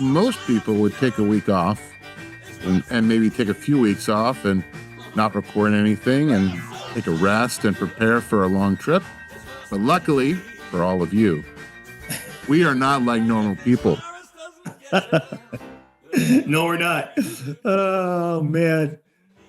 most people would take a week off and maybe take a few weeks off and not record anything and take a rest and prepare for a long trip. But luckily for all of you, we are not like normal people. No, we're not. Oh, man.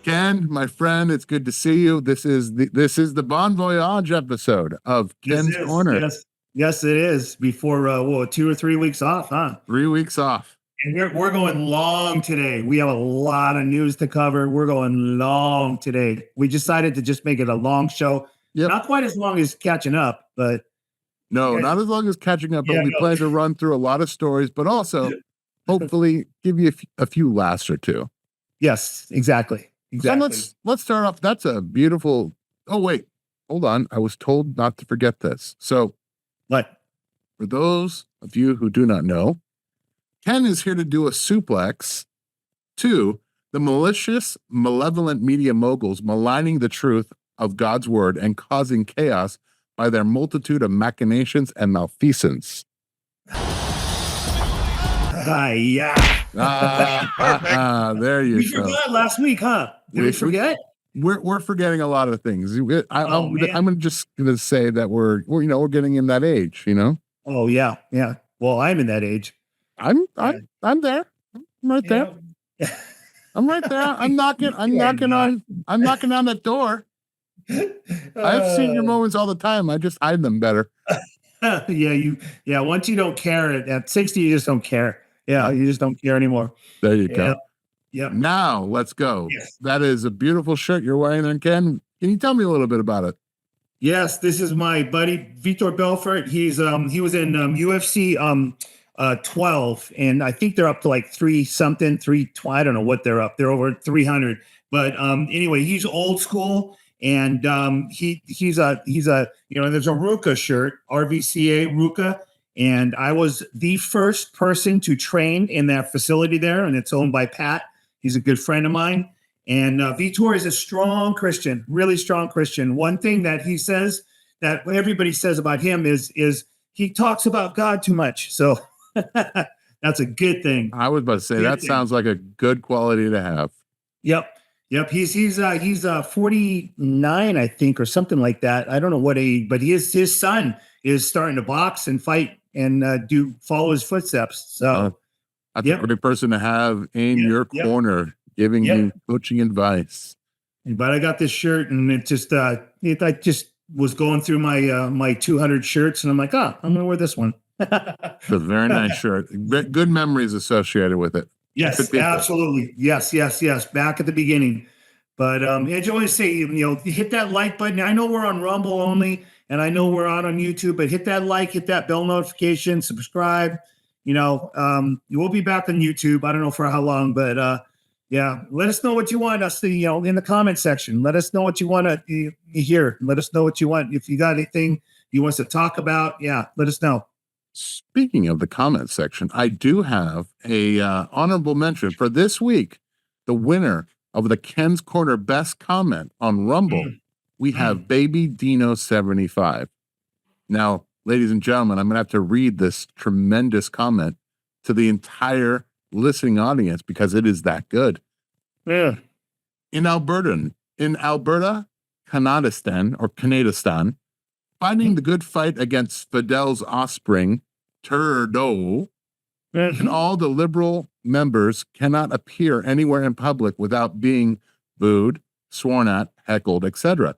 Ken, my friend, it's good to see you. This is the Bon Voyage episode of Ken's Corner. Yes, it is. Before 2 or 3 weeks off, huh? 3 weeks off. And we're going long today. We have a lot of news to cover. We're going long today. We decided to just make it a long show. Yep. Not quite as long as catching up, but no, not as long as catching up. But we plan to run through a lot of stories, but also hopefully give you a few laughs or two. Yes, exactly. So let's start off. That's a beautiful. Oh wait, hold on. I was told not to forget this. So, what? For those of you who do not know, Ken is here to do a suplex to the malicious, malevolent media moguls maligning the truth of God's word and causing chaos by their multitude of machinations and malfeasance. There you go. We forgot last week, huh? Did we forget? We're forgetting a lot of things. I'm just gonna say that we're getting in that age, Oh yeah. Well, I'm in that age. I'm there. I'm right there. I'm right there. I'm knocking on that door. I've seen your moments all the time. I just hide them better. Once you don't care at 60, you just don't care. Yeah, you just don't care anymore. There you go. Yeah. Now let's go. Yes. That is a beautiful shirt you're wearing there, Ken. Can you tell me a little bit about it? Yes, this is my buddy Vitor Belfort. He was in UFC 12, and I think they're up to like 320. I don't know what they're up. They're over 300. But anyway, he's old school, and he's a there's a RVCA shirt, RVCA RVCA. And I was the first person to train in that facility there, and it's owned by Pat. He's a good friend of mine. And Vitor is a strong Christian, really strong Christian. One thing that he says, that everybody says about him is he talks about God too much. So that's a good thing. I was about to say that sounds like a good quality to have. Yep. He's 49, I think, or something like that. I don't know what age, but his son is starting to box and fight and follow his footsteps. So that's a great person to have in your corner, giving you coaching advice. But I got this shirt, and it just I just was going through my 200 shirts, and I'm like, I'm gonna wear this one. It's a very nice shirt. Good memories associated with it. Yes, absolutely. Yes. Back at the beginning. But as you always say, hit that like button. I know we're on Rumble only, and I know we're on YouTube, but hit that like, hit that bell notification, subscribe. You will be back on YouTube. I don't know for how long, but let us know what you want us to, in the comment section. Let us know what you want to hear. Let us know what you want. If you got anything you want us to talk about, let us know. Speaking of the comment section, I do have a honorable mention for this week. The winner of the Ken's Corner Best Comment on Rumble, we have Baby Dino 75. Now, ladies and gentlemen, I'm going to have to read this tremendous comment to the entire listening audience because it is that good. Yeah. In Alberta, Canadistan, fighting the good fight against Fidel's offspring, Trudeau, and all the liberal members cannot appear anywhere in public without being booed, sworn at, heckled, etc.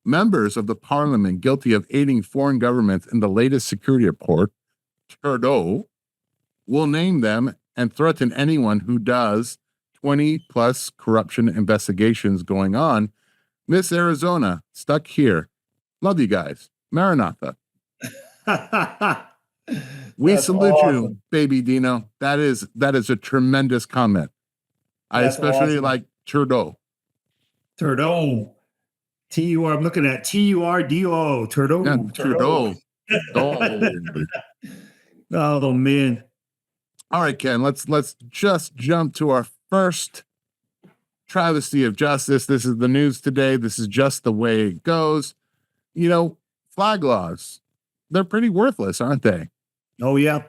Members of the parliament guilty of aiding foreign governments in the latest security report, Trudeau, will name them and threaten anyone who does 20+ corruption investigations going on. Miss Arizona, stuck here. Love you guys. Maranatha. We salute you, Baby Dino. That is a tremendous comment. I especially like Trudeau. Trudeau. T-U-R. I'm looking at T-U-R-D-O. Trudeau. Yeah, Trudeau. Oh, man. All right, Ken, let's just jump to our first travesty of justice. This is the news today. This is just the way it goes. Flag laws, they're pretty worthless, aren't they? Oh, yeah.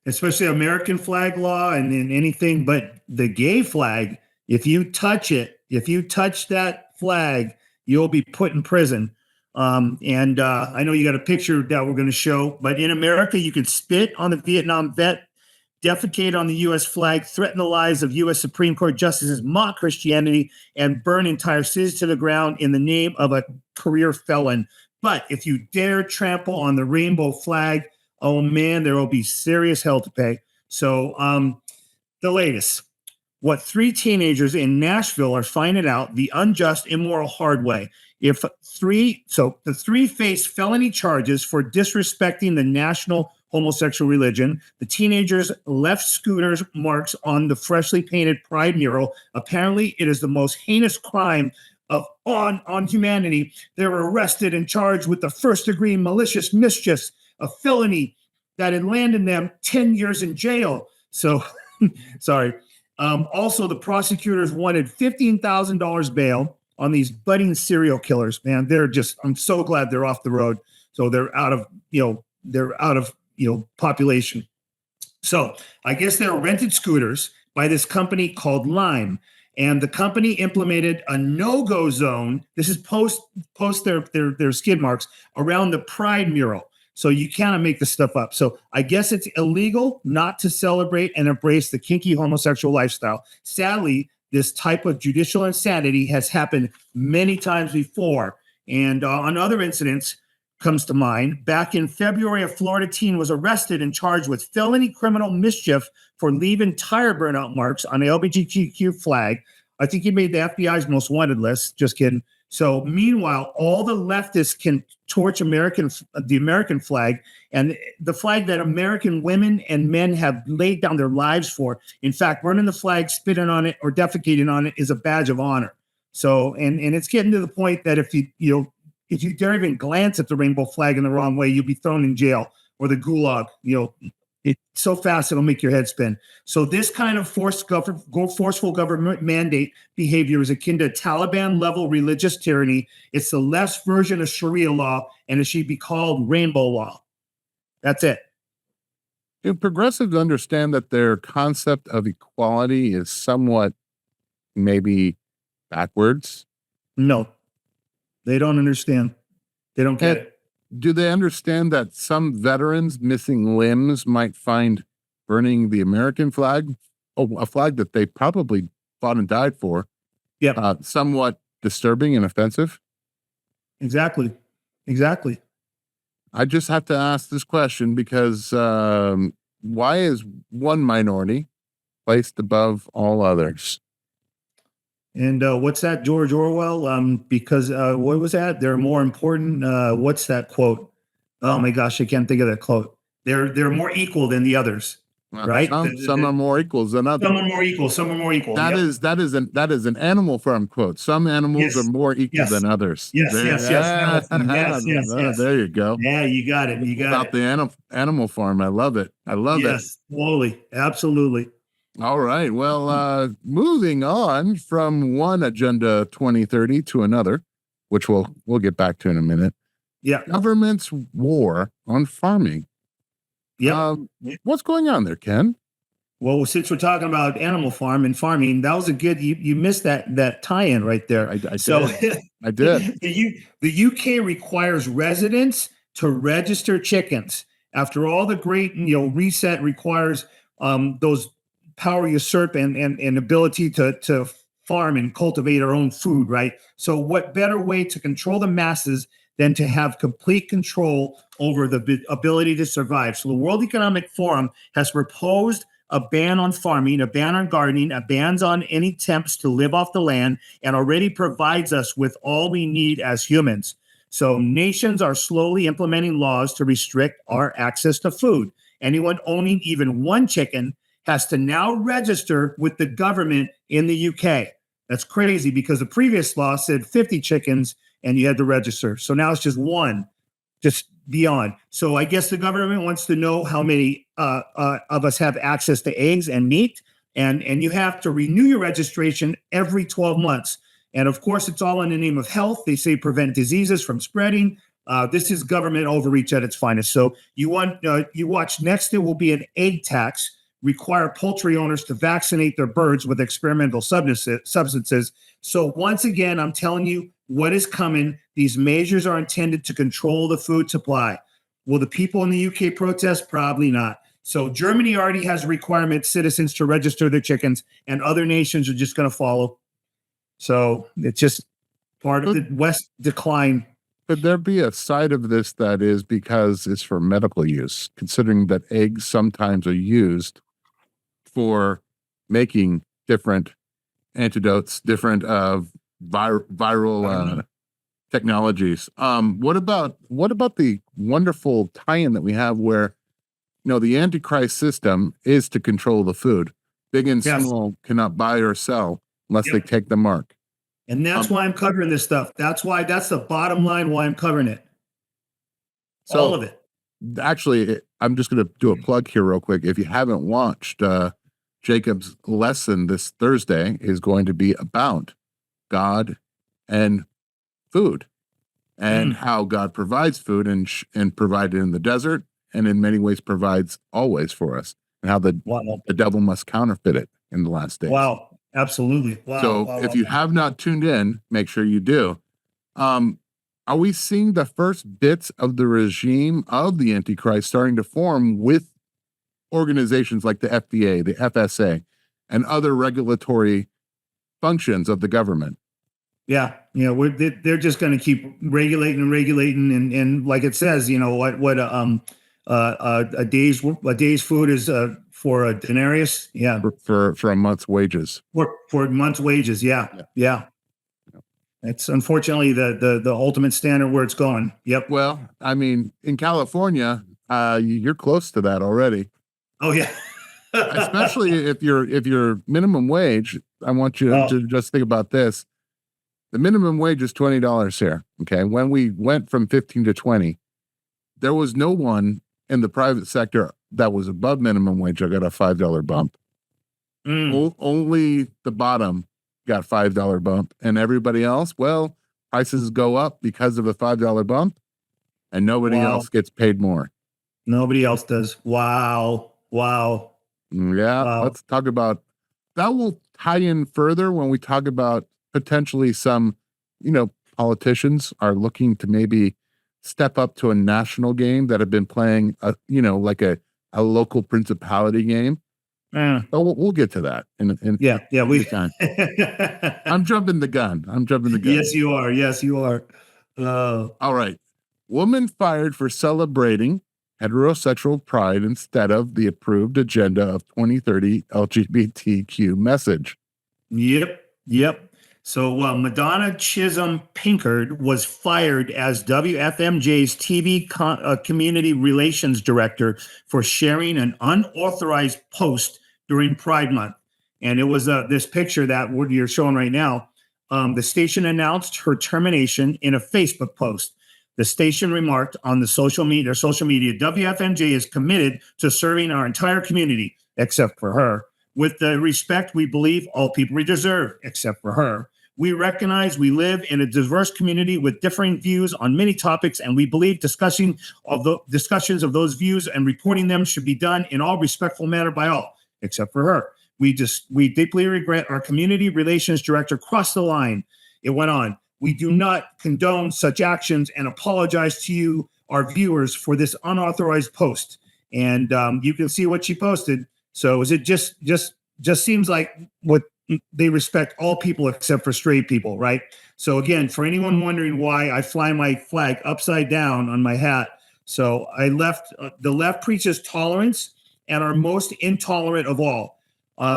especially American flag law and anything but the gay flag. If you touch it, if you touch that flag, you'll be put in prison. And I know you got a picture that we're going to show, but in America, you can spit on the Vietnam vet, defecate on the U.S. flag, threaten the lives of U.S. Supreme Court justices, mock Christianity, and burn entire cities to the ground in the name of a career felon. But if you dare trample on the rainbow flag, oh man, there will be serious hell to pay. So the latest, what 3 teenagers in Nashville are finding out the unjust, immoral hard way. The 3 face felony charges for disrespecting the national homosexual religion. The teenagers left scooters marks on the freshly painted pride mural. Apparently, it is the most heinous crime on humanity. They were arrested and charged with the first-degree malicious mischief, a felony that had landed them 10 years in jail. So, sorry. Also, the prosecutors wanted $15,000 bail on these budding serial killers. Man, I'm so glad they're off the road. So they're out of population. So I guess they're rented scooters by this company called Lime. And the company implemented a no-go zone. This is post their skid marks around the Pride mural. So you cannot make this stuff up. So I guess it's illegal not to celebrate and embrace the kinky homosexual lifestyle. Sadly, this type of judicial insanity has happened many times before. And on other incidents comes to mind. Back in February, a Florida teen was arrested and charged with felony criminal mischief for leaving tire burnout marks on the LGBTQ flag. I think he made the FBI's most wanted list. Just kidding. So meanwhile, all the leftists can torch the American flag, and the flag that American women and men have laid down their lives for. In fact, burning the flag, spitting on it, or defecating on it is a badge of honor. So, and it's getting to the point that if you dare even glance at the rainbow flag in the wrong way, you'll be thrown in jail or the gulag. It's so fast it'll make your head spin. So this kind of forceful government mandate behavior is akin to Taliban-level religious tyranny. It's the left's version of Sharia law, and it should be called rainbow law. That's it. Do progressives understand that their concept of equality is somewhat maybe backwards? No, they don't understand. They don't get it. Do they understand that some veterans missing limbs might find burning the American flag, a flag that they probably fought and died for, somewhat disturbing and offensive? Exactly. I just have to ask this question because why is one minority placed above all others? And what's that, George Orwell? Because what was that? They're more important. What's that quote? Oh my gosh, I can't think of that quote. They're more equal than the others, right? Some are more equals than others. Some are more equal. Some are more equal. That is an Animal Farm quote. Some animals are more equal than others. Yes. There you go. Yeah, you got it. About the Animal Farm. I love it. Yes, totally, absolutely. All right. Well, moving on from one Agenda 2030 to another, which we'll get back to in a minute. Yeah. Government's war on farming. Yeah. What's going on there, Ken? Well, since we're talking about Animal Farm and farming, that was a good. You missed that tie-in right there. I did. The UK requires residents to register chickens. After all the great reset requires those power usurp and ability to farm and cultivate our own food, right? So what better way to control the masses than to have complete control over the ability to survive? So the World Economic Forum has proposed a ban on farming, a ban on gardening, a ban on any attempts to live off the land, and already provides us with all we need as humans. So nations are slowly implementing laws to restrict our access to food. Anyone owning even one chicken has to now register with the government in the UK. That's crazy because the previous law said 50 chickens and you had to register. So now it's just one, just beyond. So I guess the government wants to know how many of us have access to eggs and meat, and you have to renew your registration every 12 months. And of course, it's all in the name of health. They say prevent diseases from spreading, This is government overreach at its finest. So you watch next. There will be an egg tax. Require poultry owners to vaccinate their birds with experimental substances. So once again, I'm telling you what is coming. These measures are intended to control the food supply. Will the people in the UK protest? Probably not. So Germany already has a requirement citizens to register their chickens, and other nations are just going to follow. So it's just part of the West decline. Could there be a side of this that is because it's for medical use, considering that eggs sometimes are used for making different antidotes, different viral technologies? What about the wonderful tie-in that we have where, the Antichrist system is to control the food. Big and small cannot buy or sell unless they take the mark. And that's why I'm covering this stuff. That's the bottom line why I'm covering it. So, all of it. Actually, I'm just going to do a plug here real quick. If you haven't watched, Jacob's lesson this Thursday is going to be about God and food and how God provides food and provided in the desert, and in many ways provides always for us, and how the devil must counterfeit it in the last days. Wow. Absolutely. Wow. So if you have not tuned in, make sure you do. Are we seeing the first bits of the regime of the Antichrist starting to form with organizations like the FDA, the FSA, and other regulatory functions of the government? Yeah. They're just going to keep regulating and like it says, a day's food is for a denarius. Yeah. For a month's wages. For a month's wages. Yeah. It's unfortunately the ultimate standard where it's going. Yep. Well, I mean, in California, you're close to that already. Oh yeah. Especially if you're minimum wage. I want you to just think about this. The minimum wage is $20 here. Okay. When we went from 15 to 20, there was no one in the private sector that was above minimum wage. I got a $5 bump. Only the bottom got $5 bump, and everybody else, well, prices go up because of a $5 bump, and nobody else gets paid more. Nobody else does. Wow. Yeah. Let's talk about that. Will tie in further when we talk about potentially some, politicians are looking to maybe step up to a national game that have been playing, like a local principality game. So we'll get to that. I'm jumping the gun. Yes, you are. All right. Woman fired for celebrating heterosexual pride instead of the approved agenda of 2030 LGBTQ message. Yep. So Madonna Chisholm Pinkard was fired as WFMJ's TV community relations director for sharing an unauthorized post during Pride Month. And it was this picture that you're showing right now. The station announced her termination in a Facebook post. The station remarked on their social media, WFMJ is committed to serving our entire community, except for her, with the respect we believe all people deserve, except for her. We recognize we live in a diverse community with differing views on many topics, and we believe discussions of those views and reporting them should be done in all respectful manner by all, except for her. We deeply regret our community relations director crossed the line. It went on. We do not condone such actions and apologize to you, our viewers, for this unauthorized post. And you can see what she posted. So is it just seems like what they respect all people except for straight people, right? So again, for anyone wondering why I fly my flag upside down on my hat, so I the left preaches tolerance and are most intolerant of all.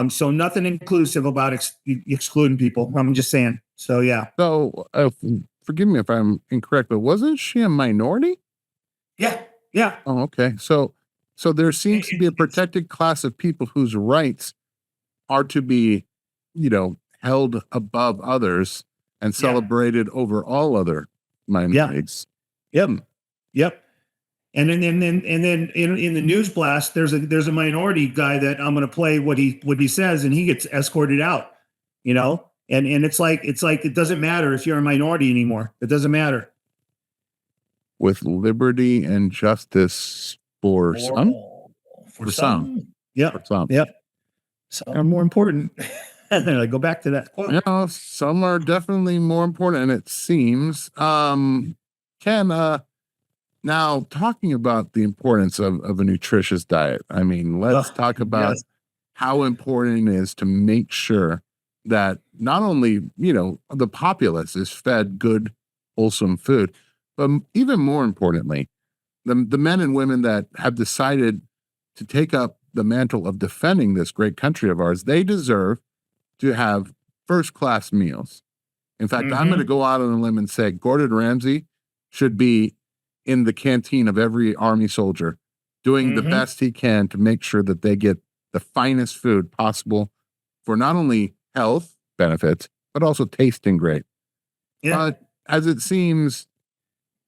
So nothing inclusive about excluding people. I'm just saying. So yeah. So forgive me if I'm incorrect, but wasn't she a minority? Yeah. Oh, okay. So there seems to be a protected class of people whose rights are to be, held above others and celebrated over all other minorities. Yep. And then in the news blast, there's a minority guy that I'm going to play what he says, and he gets escorted out. And it's like it doesn't matter if you're a minority anymore. It doesn't matter. with liberty and justice for some. For some. Yeah. For some. Yep. Some are more important. And then I go back to that quote. You know, some are definitely more important, and it seems. Ken, now talking about the importance of a nutritious diet. I mean, let's talk about Yes. how important it is to make sure that not only, you know, the populace is fed good, wholesome food, but even more importantly, the men and women that have decided to take up the mantle of defending this great country of ours, they deserve to have first-class meals. In fact, I'm going to go out on a limb and say Gordon Ramsay should be in the canteen of every Army soldier, doing the best he can to make sure that they get the finest food possible for not only health benefits, but also tasting great. Yeah. But as it seems,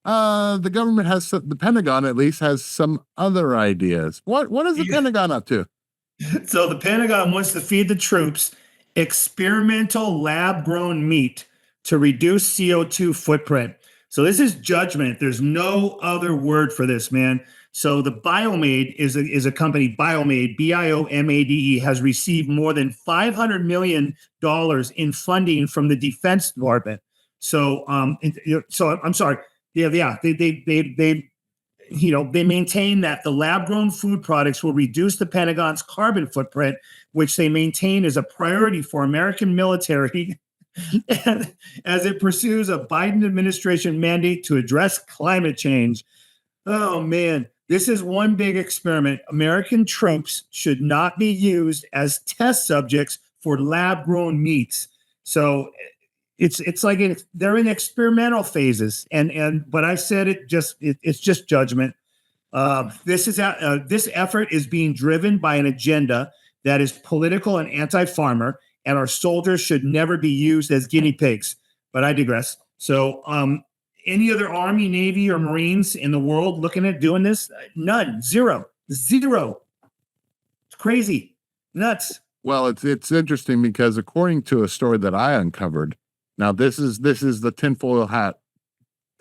the government has, the Pentagon at least, has some other ideas. What is the Pentagon up to? So the Pentagon wants to feed the troops experimental lab-grown meat to reduce CO2 footprint. So this is judgment. There's no other word for this, man. So the Biomade is a company, Biomade, Biomade, has received more than $500 million in funding from the Defense Department. So, so I'm sorry. Yeah. They maintain that the lab-grown food products will reduce the Pentagon's carbon footprint, which they maintain is a priority for American military as it pursues a Biden administration mandate to address climate change. Oh, man, this is one big experiment. American troops should not be used as test subjects for lab-grown meats. So it's like they're in experimental phases, but I said it's just judgment. This effort is being driven by an agenda that is political and anti-farmer, and our soldiers should never be used as guinea pigs. But I digress. So, any other Army, Navy, or Marines in the world looking at doing this? None. Zero. It's crazy. Nuts. Well, it's interesting because according to a story that I uncovered, now this is the tinfoil hat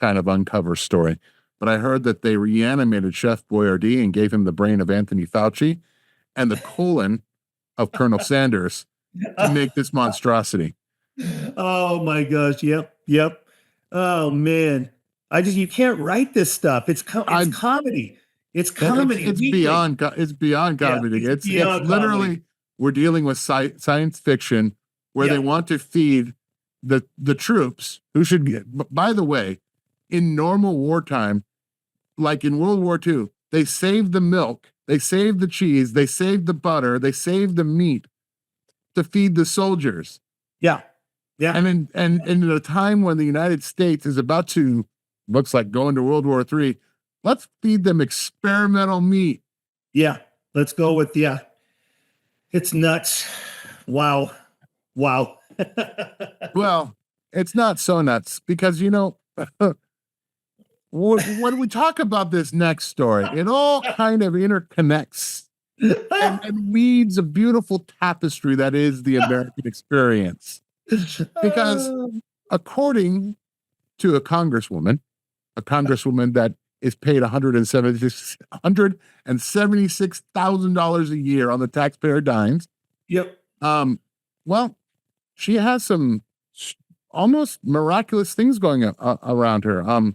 kind of uncover story, but I heard that they reanimated Chef Boyardee and gave him the brain of Anthony Fauci and the colon of Colonel Sanders to make this monstrosity. Oh my gosh! Yep. Oh man, you can't write this stuff. It's comedy. It's comedy. It's beyond comedy. Yeah, it's literally comedy. We're dealing with science fiction where they want to feed the troops who should get. By the way, in normal wartime, like in World War II, they saved the milk, they saved the cheese, they saved the butter, they saved the meat to feed the soldiers. Yeah. And in a time when the United States is about to, looks like going to World War III, let's feed them experimental meat. Yeah. Let's go with, it's nuts. Wow. Well, it's not so nuts because, when we talk about this next story, it all kind of interconnects and weaves a beautiful tapestry that is the American experience. Because according to a congresswoman that is paid $176,000 a year on the taxpayer dimes. Yep. Well, she has some almost miraculous things going around her.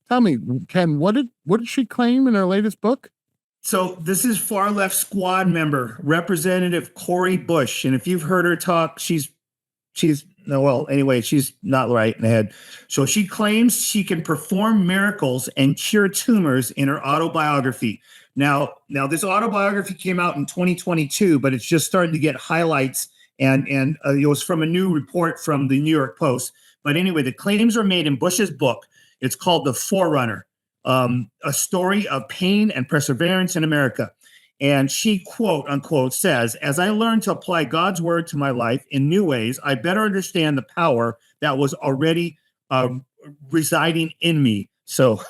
Tell me, Ken, what did she claim in her latest book? So this is far left squad member, Representative Cori Bush. And if you've heard her talk, she's not right in the head. So she claims she can perform miracles and cure tumors in her autobiography. Now this autobiography came out in 2022, but it's just starting to get highlights. And it was from a new report from the New York Post. But anyway, the claims are made in Bush's book. It's called The Forerunner, a story of pain and perseverance in America. And she, quote unquote, says, as I learned to apply God's word to my life in new ways, I better understand the power that was already residing in me. So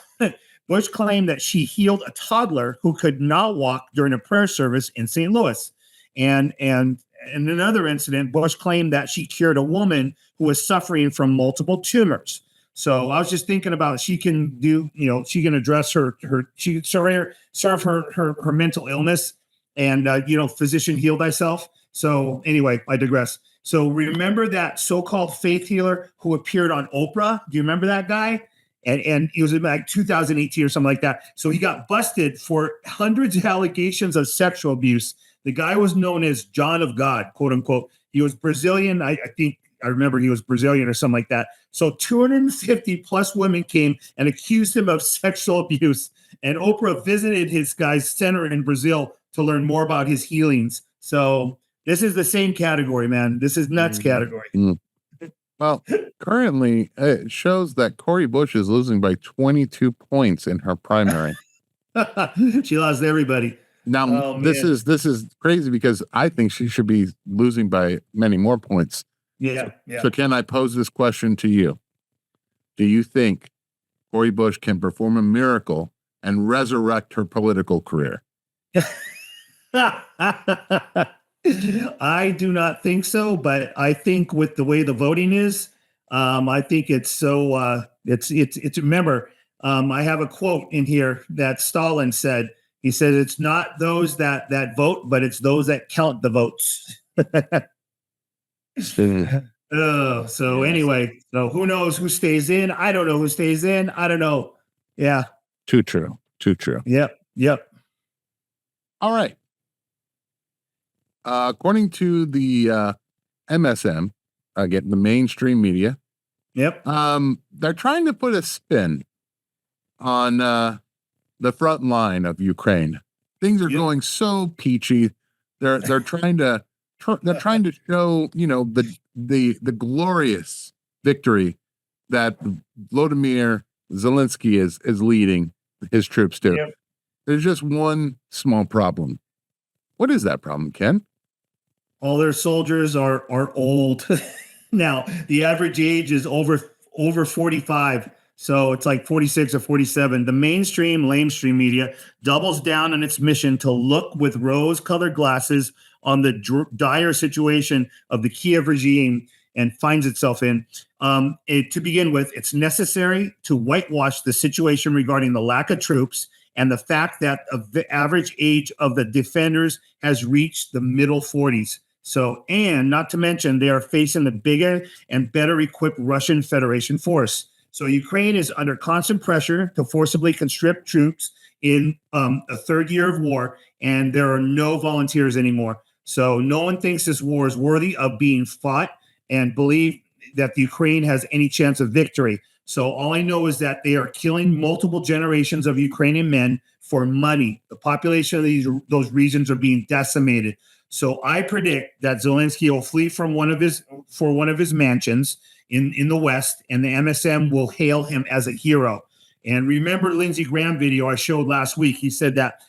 Bush claimed that she healed a toddler who could not walk during a prayer service in St. Louis. And in another incident, Bush claimed that she cured a woman who was suffering from multiple tumors. So I was just thinking about she can do, she can address she can serve her mental illness and, physician heal thyself. So anyway, I digress. So remember that so-called faith healer who appeared on Oprah? Do you remember that guy? And he was in like 2018 or something like that. So he got busted for hundreds of allegations of sexual abuse. The guy was known as John of God, quote unquote. He was Brazilian. I think I remember he was Brazilian or something like that. So 250 plus women came and accused him of sexual abuse. And Oprah visited his guy's center in Brazil to learn more about his healings. So this is the same category, man. This is nuts category. Well, currently it shows that Cori Bush is losing by 22 points in her primary. She lost everybody. Now, this is crazy because I think she should be losing by many more points. Yeah. So can I pose this question to you? Do you think Cori Bush can perform a miracle and resurrect her political career? I do not think so, but I think with the way the voting is, I think it's so. It's. Remember, I have a quote in here that Stalin said. He said, "It's not those that vote, but it's those that count the votes." So anyway, so who knows who stays in? I don't know who stays in. I don't know. Yeah. Too true. Yep. All right. According to the MSM, again, the mainstream media, Yep. they're trying to put a spin on the front line of Ukraine. Things are going so peachy. They're trying to show, the glorious victory that Volodymyr Zelensky is leading his troops to. Yep. There's just one small problem. What is that problem, Ken? All their soldiers are old. Now, the average age is over 45. So it's like 46 or 47. The mainstream, lamestream media doubles down on its mission to look with rose-colored glasses on the dire situation of the Kiev regime and finds itself in. To begin with, it's necessary to whitewash the situation regarding the lack of troops and the fact that the average age of the defenders has reached the middle 40s. So, and not to mention, they are facing the bigger and better equipped Russian Federation force. So Ukraine is under constant pressure to forcibly conscript troops in a third year of war, and there are no volunteers anymore. So no one thinks this war is worthy of being fought and believe that the Ukraine has any chance of victory. So all I know is that they are killing multiple generations of Ukrainian men for money. The population of those regions are being decimated. So I predict that Zelensky will flee from one of his mansions in the West, and the MSM will hail him as a hero. And remember Lindsey Graham video I showed last week? He said that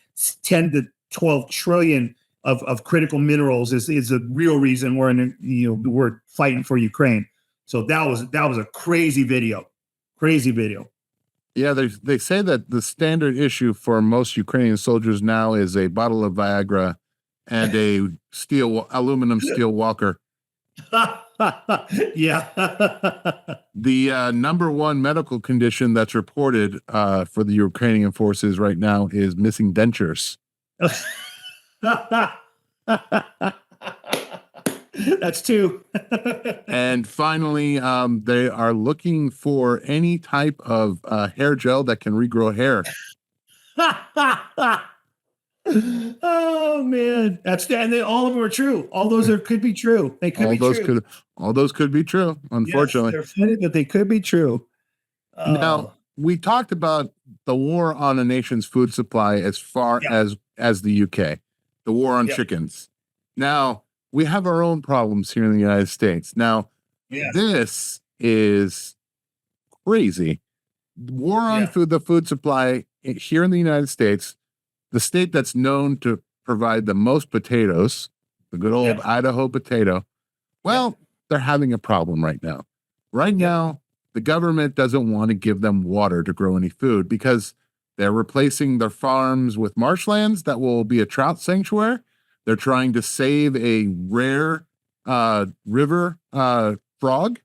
10 to 12 trillion of critical minerals is a real reason we're fighting for Ukraine. So that was a crazy video. Yeah, they say that the standard issue for most Ukrainian soldiers now is a bottle of Viagra and a aluminum steel walker. Yeah. The number one medical condition that's reported for the Ukrainian forces right now is missing dentures. That's two. And finally, they are looking for any type of hair gel that can regrow hair. Oh man, all of them are true. All those could be true. They could be true. All those could be true. Unfortunately, yes, they're funny, but they could be true. Now we talked about the war on a nation's food supply as far as the UK, the war on chickens. Now we have our own problems here in the United States. Now this is crazy. War on the food supply here in the United States. The state that's known to provide the most potatoes, the good old Idaho potato, well, they're having a problem right now. Right now, the government doesn't want to give them water to grow any food because they're replacing their farms with marshlands that will be a trout sanctuary. They're trying to save a rare river frog.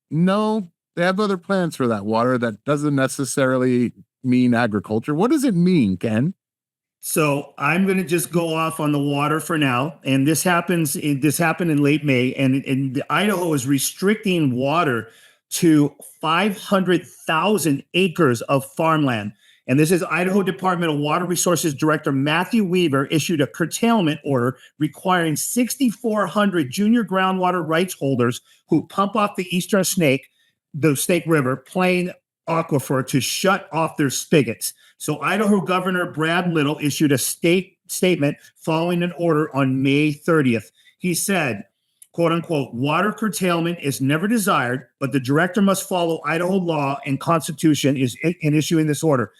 No They have other plans for that water that doesn't necessarily mean agriculture. What does it mean, Ken? So I'm going to just go off on the water for now. And this happens. This happened in late May, and Idaho is restricting water to 500,000 acres of farmland. And this is Idaho Department of Water Resources Director Matthew Weaver issued a curtailment order requiring 6,400 junior groundwater rights holders who pump off the Eastern the Snake River, Plain Aquifer to shut off their spigots. So Idaho Governor Brad Little issued a statement following an order on May 30th. He said, quote unquote, water curtailment is never desired, but the director must follow Idaho law and constitution in issuing this order.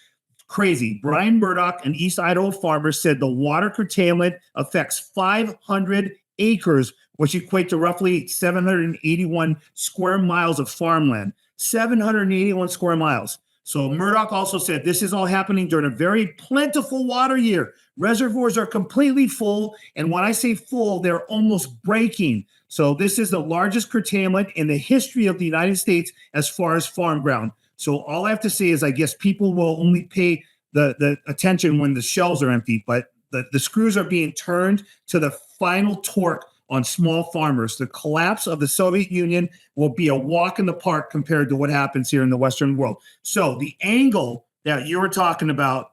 Crazy. Brian Murdoch, an East Idaho farmer, said the water curtailment affects 500 acres, which equate to roughly 781 square miles of farmland. 781 square miles. So Murdoch also said this is all happening during a very plentiful water year. Reservoirs are completely full. And when I say full, they're almost breaking. So this is the largest curtailment in the history of the United States as far as farm ground. So all I have to say is I guess people will only pay the attention when the shelves are empty, but the screws are being turned to the final torque on small farmers. The collapse of the Soviet Union will be a walk in the park compared to what happens here in the Western world. So the angle that you were talking about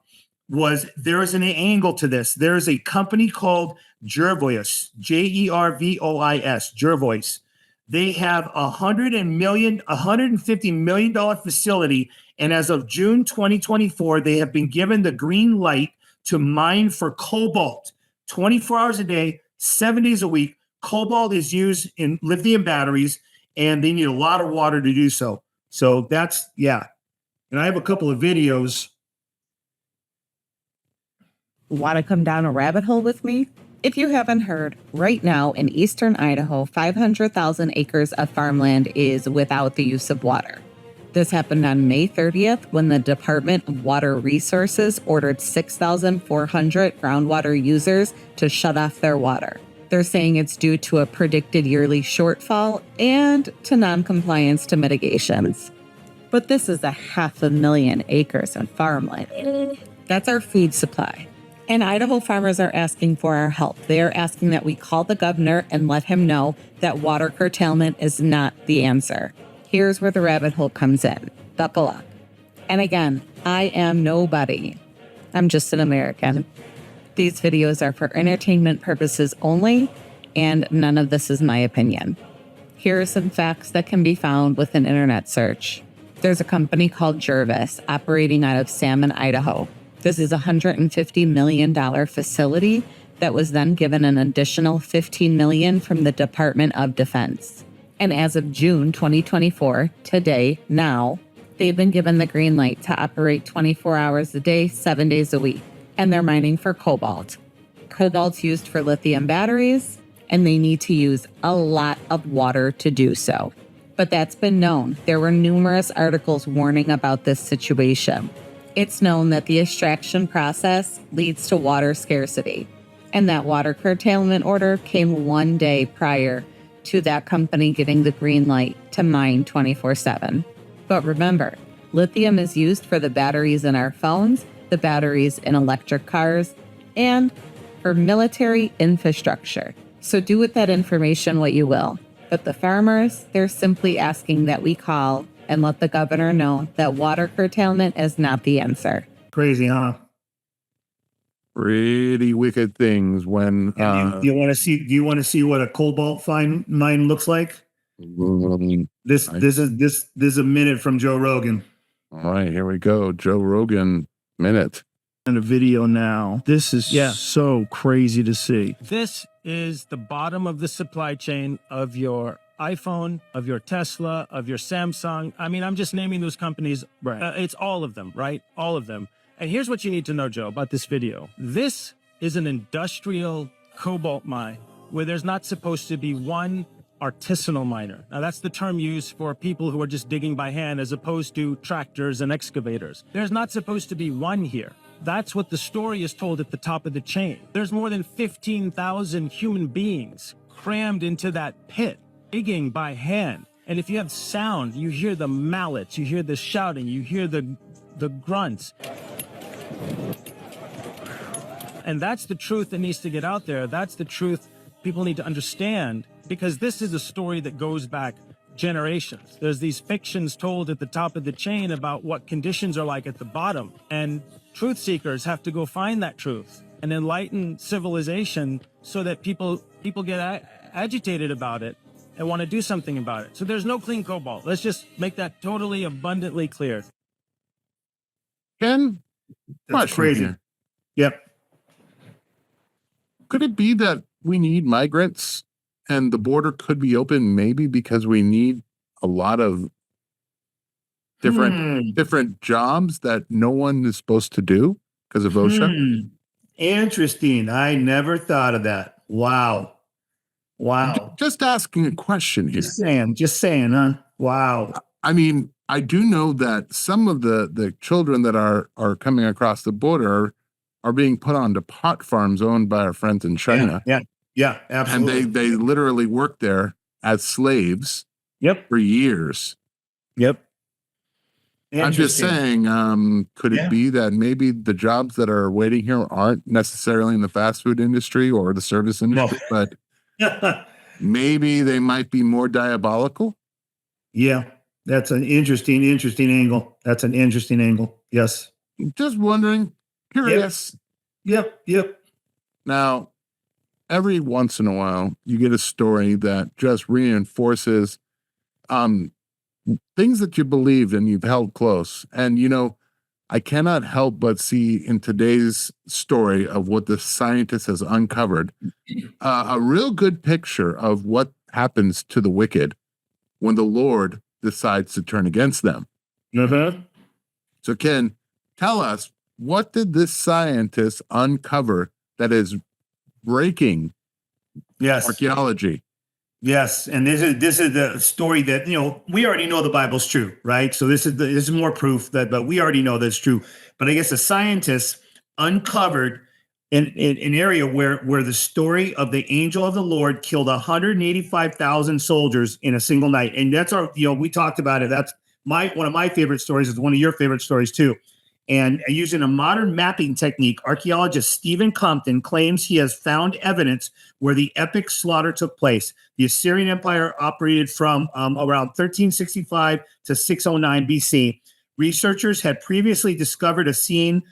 was there is an angle to this. There is a company called Jervois, Jervois, Jervois. They have $150 million facility. And as of June 2024, they have been given the green light to mine for cobalt 24 hours a day, 7 days a week. Cobalt is used in lithium batteries, and they need a lot of water to do so. So that's, yeah. And I have a couple of videos. Want to come down a rabbit hole with me? If you haven't heard, right now in eastern Idaho, 500,000 acres of farmland is without the use of water. This happened on May 30th when the Department of Water Resources ordered 6,400 groundwater users to shut off their water. They're saying it's due to a predicted yearly shortfall and to non-compliance to mitigations. But this is 500,000 acres of farmland. That's our food supply. And Idaho farmers are asking for our help. They are asking that we call the governor and let him know that water curtailment is not the answer. Here's where the rabbit hole comes in. Buckle up. And again, I am nobody. I'm just an American. These videos are for entertainment purposes only, and none of this is my opinion. Here are some facts that can be found with an internet search. There's a company called Jervois operating out of Salmon, Idaho. This is a $150 million facility that was then given an additional $15 million from the Department of Defense. And as of June 2024, today, now, they've been given the green light to operate 24 hours a day, 7 days a week. And they're mining for cobalt. Cobalt's used for lithium batteries, and they need to use a lot of water to do so. But that's been known. There were numerous articles warning about this situation. It's known that the extraction process leads to water scarcity, and that water curtailment order came 1 day prior to that company getting the green light to mine 24/7. But remember, lithium is used for the batteries in our phones, the batteries in electric cars, and for military infrastructure. So do with that information what you will. But the farmers, they're simply asking that we call and let the governor know that water curtailment is not the answer. Crazy, huh? Pretty wicked things when Do you want to see? Do you want to see what a cobalt mine looks like? This is a minute from Joe Rogan. All right, here we go. Joe Rogan minute. And a video now. This is so crazy to see. This is the bottom of the supply chain of your iPhone, of your Tesla, of your Samsung. I mean, I'm just naming those companies. Right. It's all of them, right? All of them. And here's what you need to know, Joe, about this video. This is an industrial cobalt mine where there's not supposed to be one artisanal miner. Now, that's the term used for people who are just digging by hand as opposed to tractors and excavators. There's not supposed to be one here. That's what the story is told at the top of the chain. There's more than 15,000 human beings crammed into that pit, digging by hand. And if you have sound, you hear the mallets, you hear the shouting, you hear the grunts. And that's the truth that needs to get out there. That's the truth people need to understand, because this is a story that goes back generations. There's these fictions told at the top of the chain about what conditions are like at the bottom. And truth seekers have to go find that truth and enlighten civilization so that people get agitated about it and want to do something about it. So there's no clean cobalt. Let's just make that totally abundantly clear. Ken, That's question crazy. here. Yep. Could it be that we need migrants and the border could be open maybe because we need a lot of different jobs that no one is supposed to do because of OSHA? Interesting. I never thought of that. Wow. Just asking a question here. Just saying, huh? Wow. I mean, I do know that some of the children that are coming across the border are being put onto pot farms owned by our friends in China. Yeah, absolutely. And they literally work there as slaves Yep. for years. Yep. I'm just Interesting. saying, could Yeah. it be that maybe the jobs that are waiting here aren't necessarily in the fast food industry or the service industry, but maybe they might be more diabolical? Yeah, that's an interesting angle. That's an interesting angle. Yes. Just wondering, curious. Yep. Now, every once in a while, you get a story that just reinforces things that you believed and you've held close. And, I cannot help but see in today's story of what the scientist has uncovered a real good picture of what happens to the wicked when the Lord decides to turn against them. So, Ken, tell us, what did this scientist uncover that is breaking Yes. archaeology? Yes, and this is the story that we already know the Bible's true, right? So this is more proof but we already know that's true. But I guess the scientists uncovered an area where the story of the angel of the Lord killed 185,000 soldiers in a single night, and that's we talked about it. That's one of my favorite stories. Is one of your favorite stories too. And using a modern mapping technique, archaeologist Stephen Compton claims he has found evidence where the epic slaughter took place. The Assyrian Empire operated from around 1365 to 609 BC. Researchers had previously discovered a scene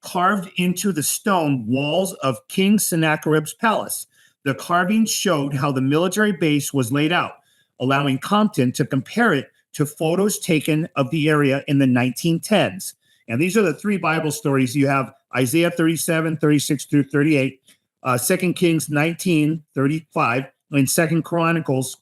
carved into the stone walls of King Sennacherib's palace. The carving showed how the military base was laid out, allowing Compton to compare it to photos taken of the area in the 1910s. And these are the three Bible stories. You have Isaiah 37, 36 through 38, 2 Kings 19, 35, and 2 Chronicles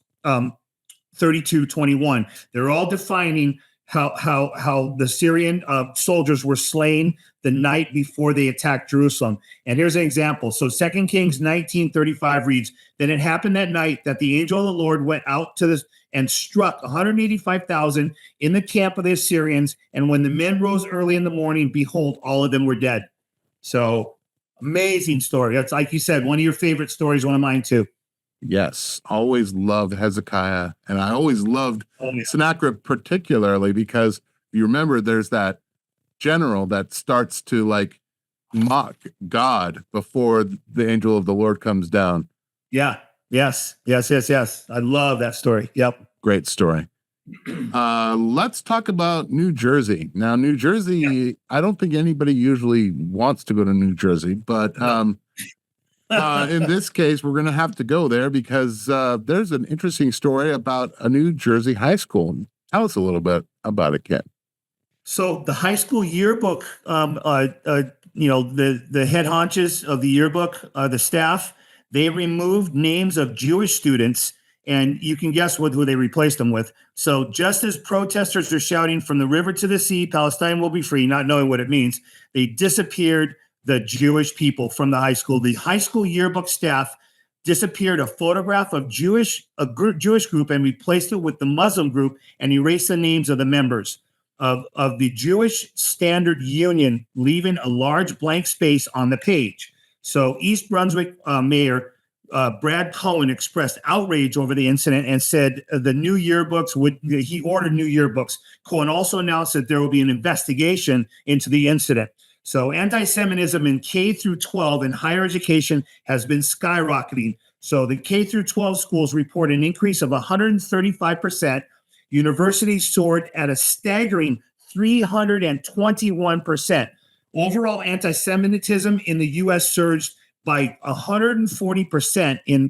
32, 21. They're all defining how the Syrian soldiers were slain the night before they attacked Jerusalem. And here's an example. So 2 Kings 19:35 reads, "Then it happened that night that the angel of the Lord went out to this and struck 185,000 in the camp of the Assyrians. And when the men rose early in the morning, behold, all of them were dead." So amazing story. That's, like you said, one of your favorite stories, one of mine too. Yes, always loved Hezekiah. And I always loved Sennacherib particularly because you remember there's that general that starts to mock God before the angel of the Lord comes down. Yeah. Yes. I love that story. Yep. Great story. Let's talk about New Jersey. Now, New Jersey, I don't think anybody usually wants to go to New Jersey, but in this case, we're going to have to go there because there's an interesting story about a New Jersey high school. Tell us a little bit about it, Ken. So the high school yearbook, the head honches of the yearbook, the staff, they removed names of Jewish students, and you can guess who they replaced them with. So just as protesters are shouting from the river to the sea, Palestine will be free, not knowing what it means, they disappeared the Jewish people from the high school. The high school yearbook staff disappeared a photograph of Jewish group and replaced it with the Muslim group and erased the names of the members of the Jewish Standard Union, leaving a large blank space on the page. So East Brunswick Mayor Brad Cohen expressed outrage over the incident and said he ordered new yearbooks. Cohen also announced that there will be an investigation into the incident. So anti-Semitism in K through 12 in higher education has been skyrocketing. So the K through 12 schools report an increase of 135%. Universities soared at a staggering 321%. Overall anti-Semitism in the U.S. surged by 140% in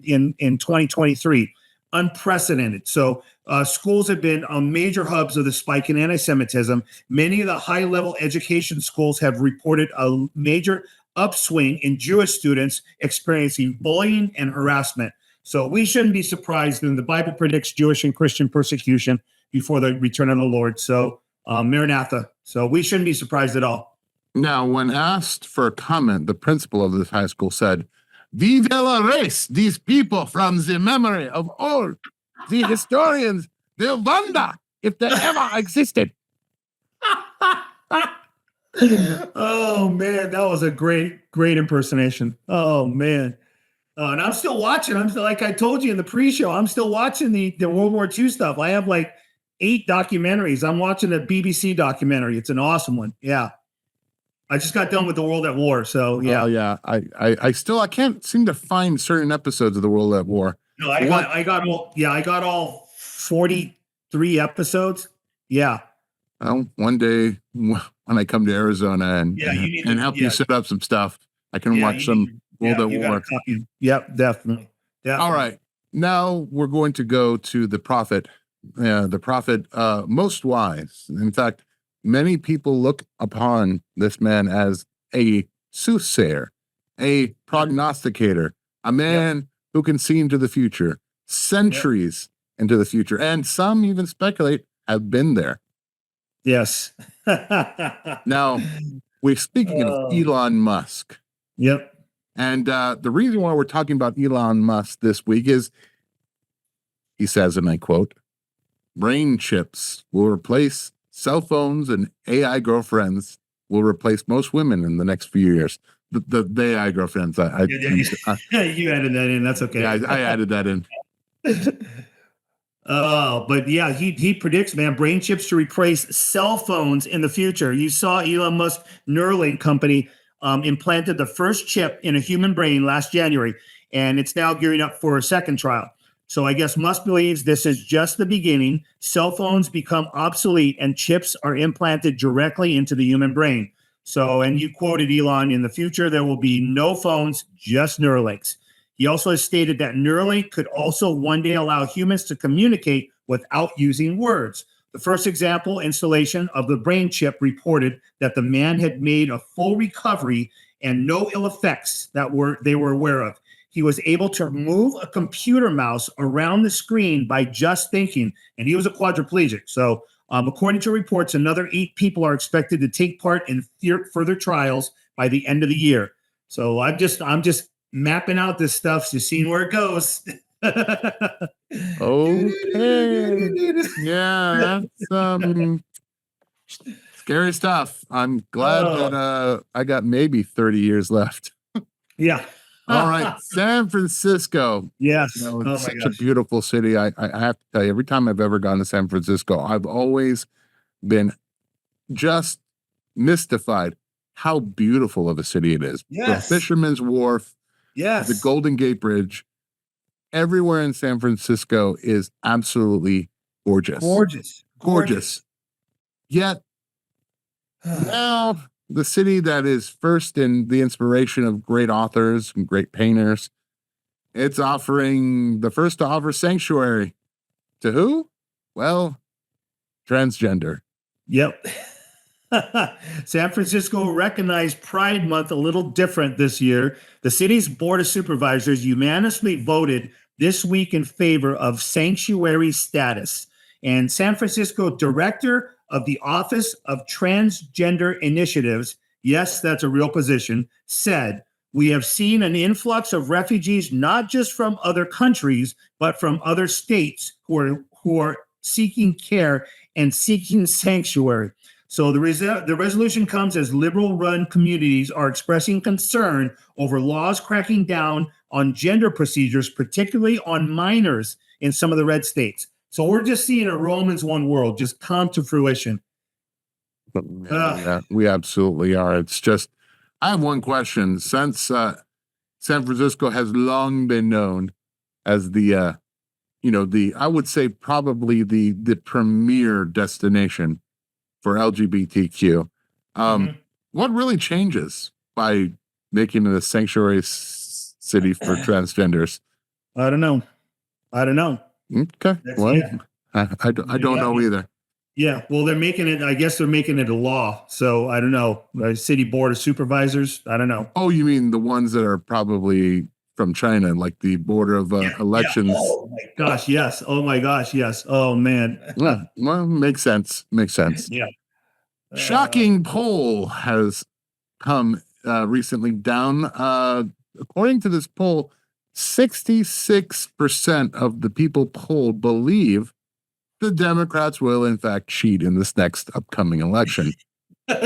2023. Unprecedented. So schools have been major hubs of the spike in anti-Semitism. Many of the high-level education schools have reported a major upswing in Jewish students experiencing bullying and harassment. So we shouldn't be surprised when the Bible predicts Jewish and Christian persecution before the return of the Lord. So Maranatha. So we shouldn't be surprised at all. Now, when asked for a comment, the principal of this high school said, "We will erase these people from the memory of old. The historians will wonder if they ever existed." Oh man, that was a great impersonation. Oh man. And I'm still watching. I'm still, like I told you in the pre-show, I'm still watching the World War II stuff. I have like 8 documentaries. I'm watching a BBC documentary. It's an awesome one. Yeah. I just got done with the World at War. So yeah. Oh, yeah. I can't seem to find certain episodes of the World at War. No, I got all 43 episodes. Yeah. Well, one day when I come to Arizona and help you set up some stuff, I can watch some World at War. Yep, definitely. All right. Now we're going to go to the prophet most wise. In fact, many people look upon this man as a soothsayer, a prognosticator, a man who can see into the future, centuries into the future. And some even speculate have been there. Yes. Now, we're speaking of Elon Musk. Yep. And the reason why we're talking about Elon Musk this week is, he says, and I quote, "Brain chips will replace cell phones and AI girlfriends will replace most women in the next few years." The AI girlfriends. You added that in. That's okay. Yeah, I added that in. But yeah, he predicts, man, brain chips to replace cell phones in the future. You saw Elon Musk Neuralink company implanted the first chip in a human brain last January, and it's now gearing up for a second trial. So I guess Musk believes this is just the beginning. Cell phones become obsolete and chips are implanted directly into the human brain. So, and you quoted Elon, in the future, there will be no phones, just Neuralinks. He also has stated that Neuralink could also one day allow humans to communicate without using words. The first example installation of the brain chip reported that the man had made a full recovery and no ill effects that they were aware of. He was able to move a computer mouse around the screen by just thinking, and he was a quadriplegic. So according to reports, another 8 people are expected to take part in further trials by the end of the year. So I'm just mapping out this stuff, just seeing where it goes. Okay. Yeah, that's scary stuff. I'm glad that I got maybe 30 years left. Yeah. All right, San Francisco. Yes. You know, it's such a beautiful city. I have to tell you, every time I've ever gone to San Francisco, I've always been just mystified how beautiful of a city it is. Yes. The Fisherman's Wharf, Yes. the Golden Gate Bridge, everywhere in San Francisco is absolutely gorgeous. Gorgeous. Yet now the city that is first in the inspiration of great authors and great painters, it's the first to offer sanctuary to who? Well, transgender. Yep. San Francisco recognized Pride Month a little different this year. The city's Board of Supervisors unanimously voted this week in favor of sanctuary status. And San Francisco Director of the Office of Transgender Initiatives, yes, that's a real position, said, "We have seen an influx of refugees, not just from other countries, but from other states who are seeking care and seeking sanctuary." So the resolution comes as liberal-run communities are expressing concern over laws cracking down on gender procedures, particularly on minors in some of the red states. So we're just seeing a Romans 1 world just come to fruition. Yeah, we absolutely are. It's just, I have one question. Since San Francisco has long been known as the, I would say probably the premier destination for LGBTQ. What really changes by making it a sanctuary city for transgenders? I don't know. Okay, well, yeah. I don't know either. Yeah, well, I guess they're making it a law. So I don't know. City Board of Supervisors, I don't know. Oh, you mean the ones that are probably from China, like the Board of Elections? Oh my gosh, yes. Oh my gosh, yes. Oh man. Yeah, well, makes sense. Yeah. Shocking poll has come recently down. According to this poll, 66% of the people polled believe the Democrats will in fact cheat in this next upcoming election. Yeah,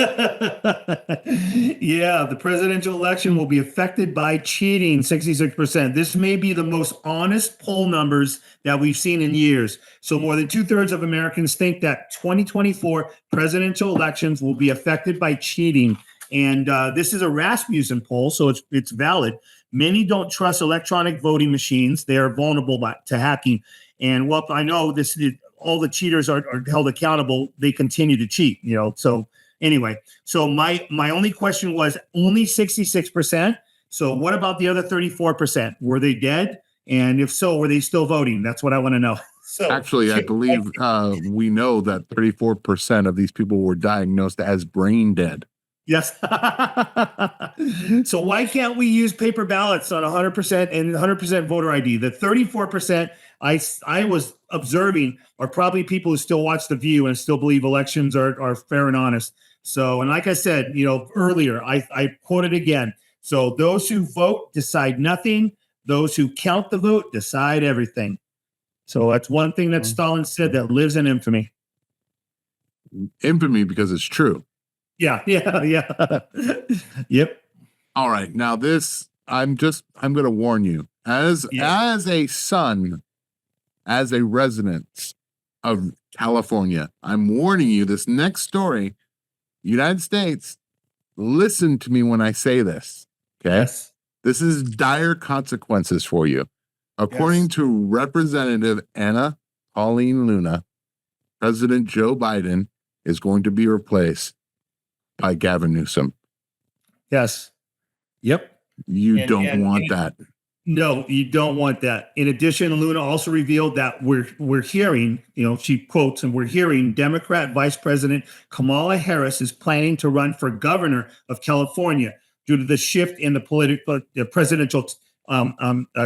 the presidential election will be affected by cheating, 66%. This may be the most honest poll numbers that we've seen in years. So more than 2/3 of Americans think that 2024 presidential elections will be affected by cheating. And this is a Rasmussen poll, so it's valid. Many don't trust electronic voting machines. They are vulnerable to hacking. And well, I know this, all the cheaters are held accountable. They continue to cheat, so anyway, so my only question was only 66%. So what about the other 34%? Were they dead? And if so, were they still voting? That's what I want to know. So actually, I believe we know that 34% of these people were diagnosed as brain dead. Yes. So why can't we use paper ballots on 100% and 100% voter ID? The 34% I was observing are probably people who still watch The View and still believe elections are fair and honest. So, and like I said, earlier, I quoted again. So those who vote decide nothing. Those who count the vote decide everything. So that's one thing that Stalin said that lives in infamy. Infamy because it's true. Yeah. Yep. All right. Now this, I'm going to warn you as a son, as a resident of California, I'm warning you this next story, United States, listen to me when I say this. Okay. Yes. This is dire consequences for you. According to Representative Anna Pauline Luna, President Joe Biden is going to be replaced by Gavin Newsom. Yes. Yep. You don't want that. No, you don't want that. In addition, Luna also revealed that we're hearing, she quotes, and we're hearing Democrat Vice President Kamala Harris is planning to run for governor of California due to the shift in the presidential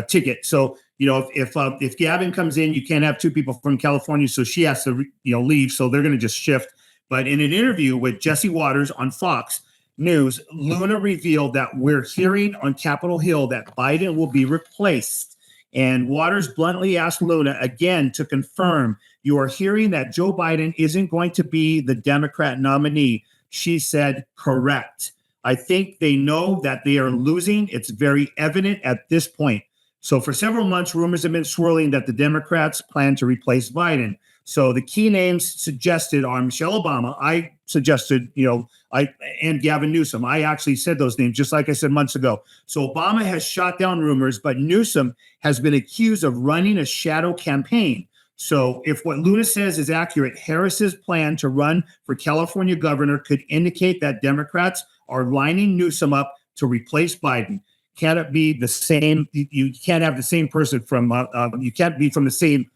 ticket. So, if Gavin comes in, you can't have two people from California, so she has to leave. So they're going to just shift. But in an interview with Jesse Waters on Fox News, Luna revealed that we're hearing on Capitol Hill that Biden will be replaced. And Waters bluntly asked Luna again to confirm, you are hearing that Joe Biden isn't going to be the Democrat nominee. She said, correct. I think they know that they are losing. It's very evident at this point. So for several months, rumors have been swirling that the Democrats plan to replace Biden. So the key names suggested are Michelle Obama. I suggested, and Gavin Newsom. I actually said those names, just like I said months ago. So Obama has shot down rumors, but Newsom has been accused of running a shadow campaign. So if what Luna says is accurate, Harris's plan to run for California governor could indicate that Democrats are lining Newsom up to replace Biden. Can't it be the same? You can't have the same person from, you can't be from the same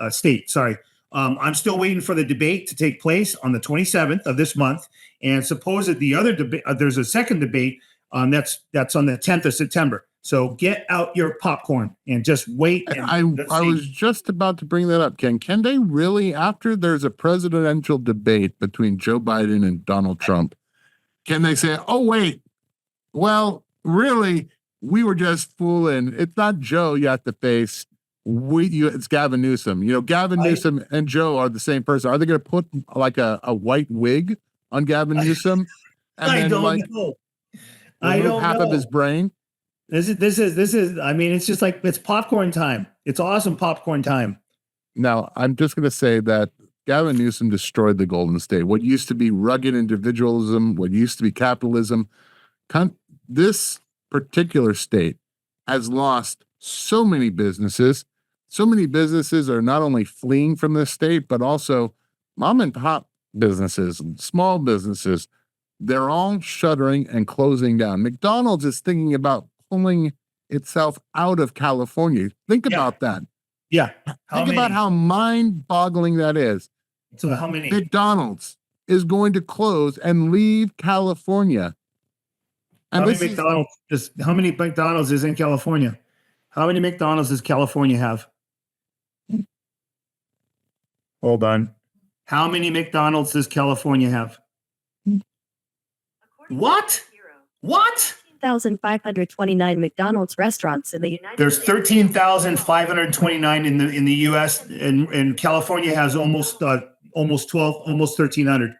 state. Sorry. I'm still waiting for the debate to take place on the 27th of this month. And suppose the other debate, there's a second debate that's on the 10th of September. So get out your popcorn and just wait. I was just about to bring that up, Ken. Can they really, after there's a presidential debate between Joe Biden and Donald Trump, can they say, oh, wait, well, really, we were just fooling. It's not Joe you have to face. it's Gavin Newsom. You know, Gavin Newsom and Joe are the same person. Are they going to put like a white wig on Gavin Newsom and I then don't like know. I remove don't half know. of his brain? This is. I mean, it's just like it's popcorn time. It's awesome popcorn time. Now, I'm just going to say that Gavin Newsom destroyed the Golden State. What used to be rugged individualism, what used to be capitalism, this particular state has lost so many businesses. So many businesses are not only fleeing from this state, but also mom and pop businesses, small businesses. They're all shuttering and closing down. McDonald's is thinking about pulling itself out of California. Think about that. Yeah. Think about how mind-boggling that is. So how many? McDonald's is going to close and leave California. And How many McDonald's is in California? How many McDonald's does California have? Hold on. How many McDonald's does California have? What? What? 1,529 McDonald's restaurants in the United There's States. 13,529 in the US, and California has almost 12, almost 1,300.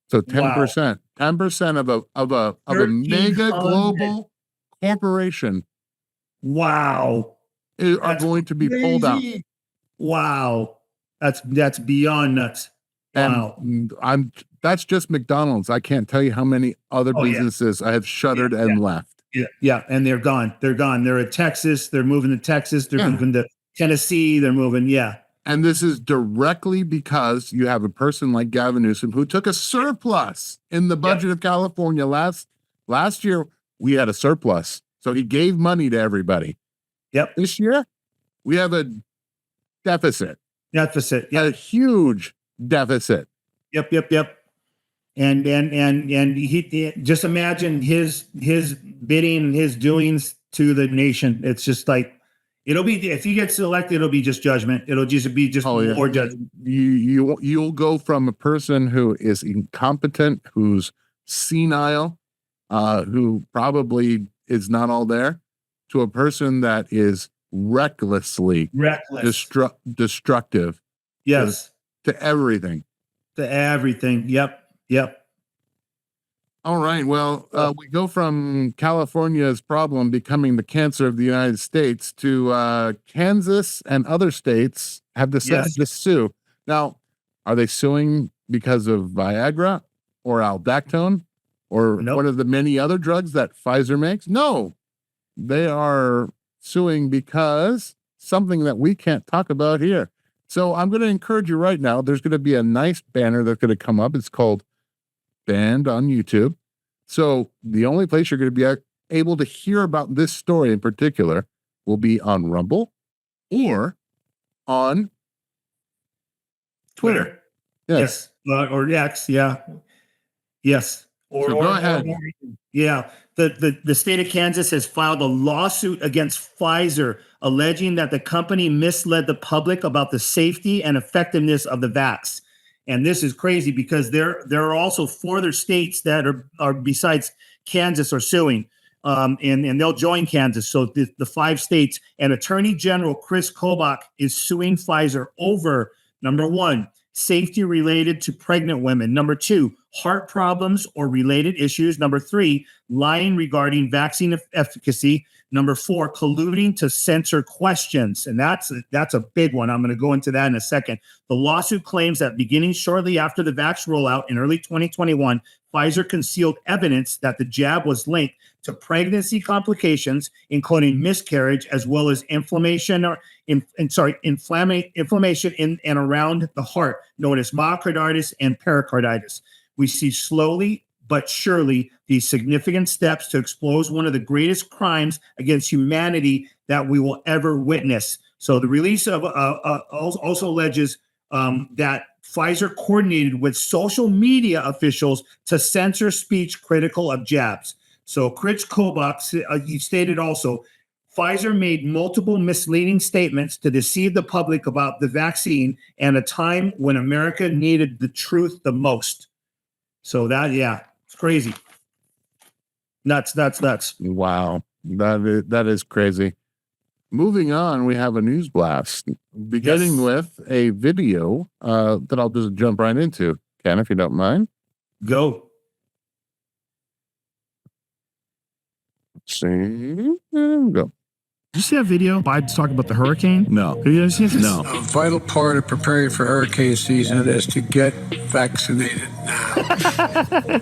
So 10%, 10% of a mega 1,300. global corporation Wow. are That's going to be pulled out. crazy. Wow. That's beyond nuts. Wow. And that's just McDonald's. I can't tell you how many other Oh, yeah. businesses I have shuttered and left. Yeah, and they're gone. They're gone. They're at Texas. They're moving to Texas. They're moving to Tennessee. They're moving. Yeah. And this is directly because you have a person like Gavin Newsom who took a surplus in the budget of California last year. We had a surplus, so he gave money to everybody. Yep. This year we have a deficit, Deficit. a huge deficit. Yep. And he just imagine his bidding and his doings to the nation. It's just like it'll be if he gets elected, it'll be just judgment. It'll just be more judgment. You'll go from a person who is incompetent, who's senile, who probably is not all there, to a person that is reckless, destructive. Yes. To everything. To everything. Yep. All right. Well, we go from California's problem becoming the cancer of the United States to Kansas and other states have decided to sue. Now, are they suing because of Viagra or Aldactone or one of the many other drugs that Pfizer makes? No, they are suing because something that we can't talk about here. So I'm going to encourage you right now. There's going to be a nice banner that's going to come up. It's called Banned on YouTube. So the only place you're going to be able to hear about this story in particular will be on Rumble or on Twitter. Yes. Or X. Yeah. Yes. So go ahead. Yeah. The state of Kansas has filed a lawsuit against Pfizer, alleging that the company misled the public about the safety and effectiveness of the vax. And this is crazy because there are also 4 other states that are besides Kansas are suing, and they'll join Kansas. So the 5 states, and Attorney General Chris Kobach is suing Pfizer over, number 1, safety related to pregnant women. Number 2, heart problems or related issues. Number 3, lying regarding vaccine efficacy. Number 4, colluding to censor questions. And that's a big one. I'm going to go into that in a second. The lawsuit claims that beginning shortly after the vax rollout in early 2021, Pfizer concealed evidence that the jab was linked to pregnancy complications, including miscarriage, as well as inflammation in and around the heart, known as myocarditis and pericarditis. We see slowly but surely these significant steps to expose one of the greatest crimes against humanity that we will ever witness. So the release of also alleges that Pfizer coordinated with social media officials to censor speech critical of jabs. So Chris Kobach, he stated also, Pfizer made multiple misleading statements to deceive the public about the vaccine and a time when America needed the truth the most. So it's crazy. Nuts. Wow. That is crazy. moving on, we have a news blast, beginning Yes. with a video that I'll just jump right into. Ken, if you don't mind. Go. Let's see. There we go. Did you see that video? Biden's talking about the hurricane. No. Have you ever seen this? No. A vital part of preparing for hurricane season is to get vaccinated now.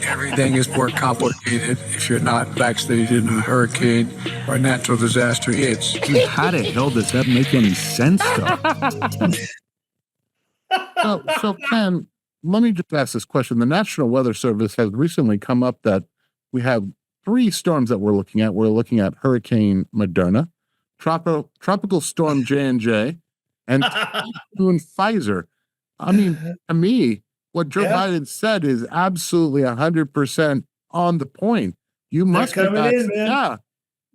Everything is more complicated if you're not vaccinated when a hurricane or a natural disaster hits. Dude, how the hell does that make any sense, though? So Ken, let me just ask this question. The National Weather Service has recently come up that we have 3 storms that we're looking at. We're looking at Hurricane Moderna, Tropical Storm J&J, and Typhoon Pfizer. I mean, to me, what Joe Biden said is absolutely 100% on the point. You must be coming in, man. Yeah.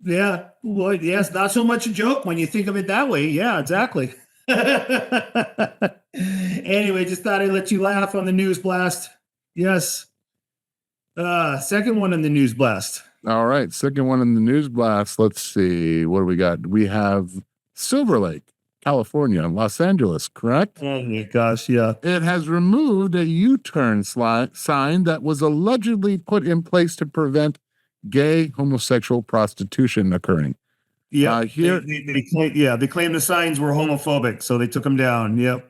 Yeah. Well, yes, not so much a joke when you think of it that way. Yeah, exactly. Anyway, just thought I'd let you laugh on the news blast. Yes. Second one in the news blast. All right. Second one in the news blast. Let's see. What do we got? We have Silver Lake, California, Los Angeles, correct? Oh my gosh, yeah. It has removed a U-turn sign that was allegedly put in place to prevent gay homosexual prostitution occurring. Yeah. Here- they claimed the signs were homophobic, so they took them down. Yep.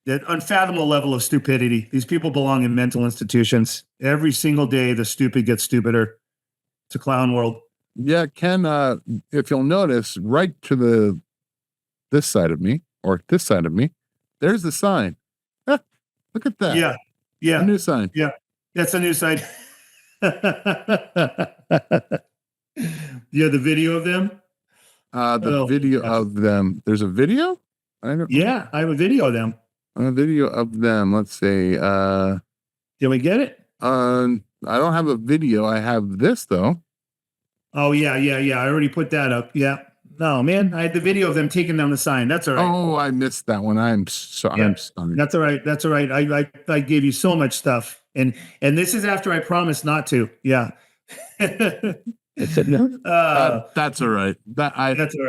That unfathomable level of stupidity. These people belong in mental institutions. Every single day, the stupid gets stupider. It's a clown world. Yeah, Ken, if you'll notice, right to this side of me, or this side of me, there's the sign. Ah, look at that. Yeah. Yeah. A new sign. That's a new side. Yeah, the video of them. The Oh, video gosh. of them. There's a video? I don't Yeah, I have a video of them. A video of them. Let's see. Did we get it? I don't have a video. I have this though. Oh yeah. I already put that up. Yeah. No, man, I had the video of them taking down the sign. That's all right. Oh, I missed that one. I'm sorry. Yeah. I'm sorry. That's all right. That's all right. I gave you so much stuff, and this is after I promised not to. Yeah. That's all right. That's all right.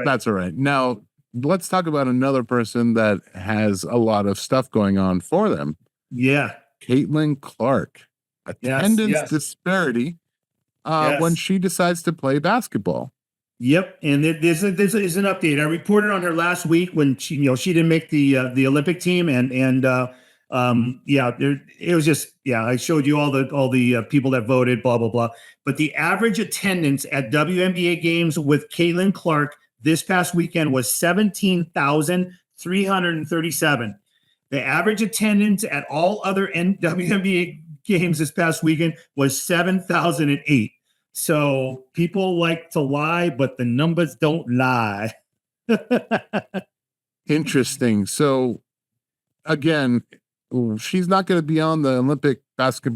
That's all right. Now let's talk about another person that has a lot of stuff going on for them. Yeah. Caitlin Clark. Attendance disparity when she decides to play basketball. Yep. And there's an update. I reported on her last week when she didn't make the Olympic team, and it was just, I showed you all the people that voted, blah, blah, blah. But the average attendance at WNBA games with Caitlin Clark this past weekend was 17,337. The average attendance at all other WNBA games this past weekend was 7,008. So people like to lie, but the numbers don't lie. Interesting. So again, she's not going to be on the Olympic